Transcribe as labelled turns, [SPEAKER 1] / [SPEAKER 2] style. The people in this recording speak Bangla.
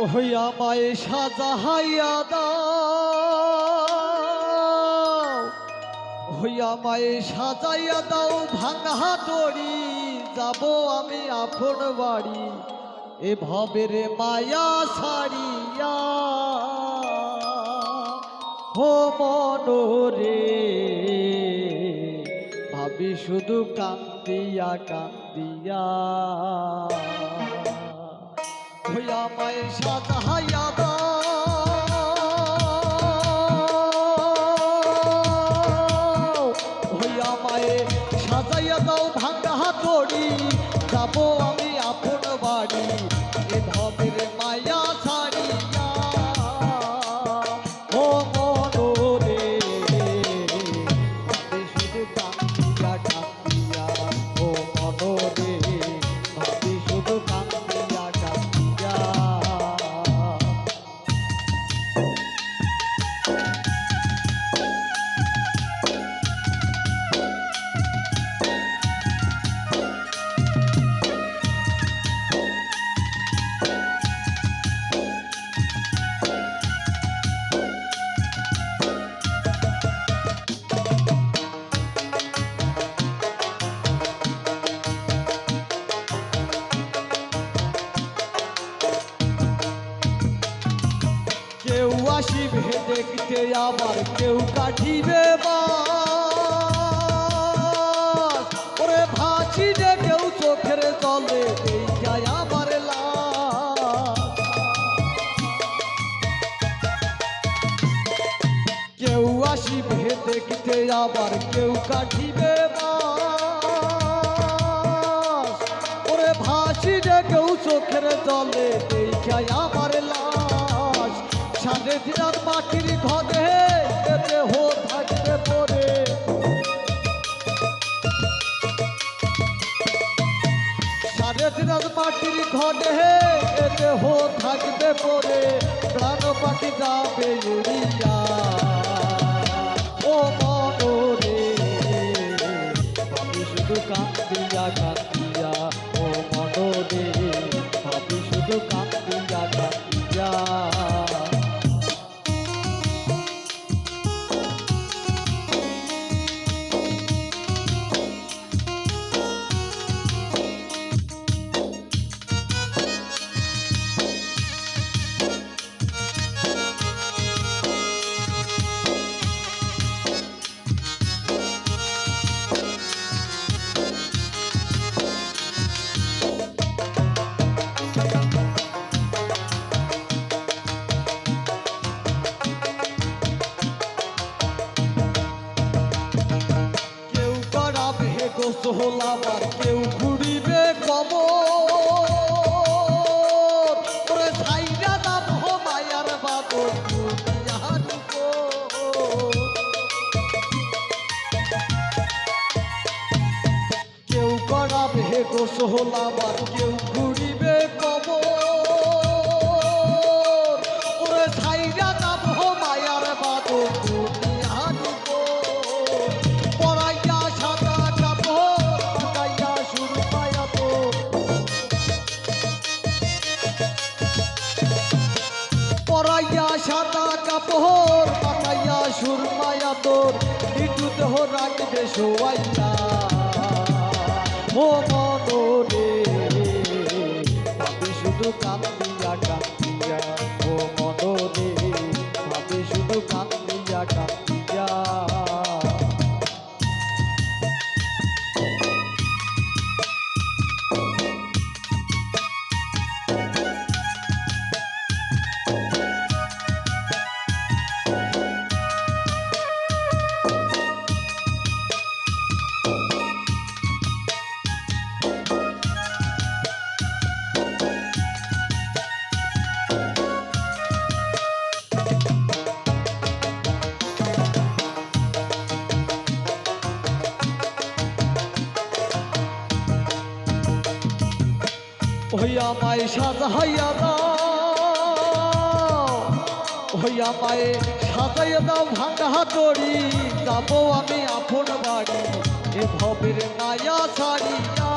[SPEAKER 1] ওই আমায় সাজাইয়া দাও, ওই আমায় সাজাইয়া দাও ভাঙা তরি, যাব আমি আপন বাড়ি এ ভবের মায়া ছাড়িয়া। ও মনোরে ভাবি শুধু কান্দিয়া কান্দিয়া, ওই আমায় সাজাইয়া দাও, ওই আমায় সাজাইয়া দাও ভাঙা তরি, যাব আমি আপন বাড়ি এ ভবের মায়া ছাড়িয়া। ও মনোরে ভাবি শুধু কান্দিয়া কান্দিয়া, ও মনোরে ভাবি শুধু কান্দিয়া কান্দিয়া। কেউ আসিবে দেখতে আবার কেউ কাটিবে বাস, ওরে ভাসি যে কেউ চোখের জলে দেখায় আমার লাশ। কেউ আসিবে দেখতে আবার কেউ কাটিবে বাস, ওরে ভাসি যে কেউ চোখের জলে দেখায় আমার লাশ। সাড়ে দিন মাটির ঘরে দেহ থাকবে পরে, সাড়ে দিন মাটির ঘরে দেহ থাকবে পরে, প্রাণ পাখি যাবে উড়িয়া। ও মনোরে ভাবি শুধু কান্দিয়া কান্দিয়া, ও মনোরে ভাবি শুধু কান্দিয়া কান্দিয়া। গোসল আবার কেউ ঘুরিবে কবর, ওরে ছাইরা দাম হো মায়ার বাদর দুনিয়ার উপর। কেউ করাবে গোসল আবার কেউ ঘুরিবে কবর, ওরে ছাইরা দাম হো মায়ার বাদর দুনিয়ার উপর। পরাইয়া সাদা কাপড় পাকাইয়া সুরমায়া তোর, নিটু দেহ রাখবে শোয়াইয়া। ও মনোরে ভাবি শুধু কান্দিয়া কান্দিয়া, ও মনোরে ভাবি শুধু কান্দিয়া কান্দিয়া। ওই আমায় সাজাইয়া দাও, ওই আমায় সাজাইয়া দাও ভাঙা তরি, যাব আমি আপন বাড়ি এ ভবের মায়া ছাড়িয়া।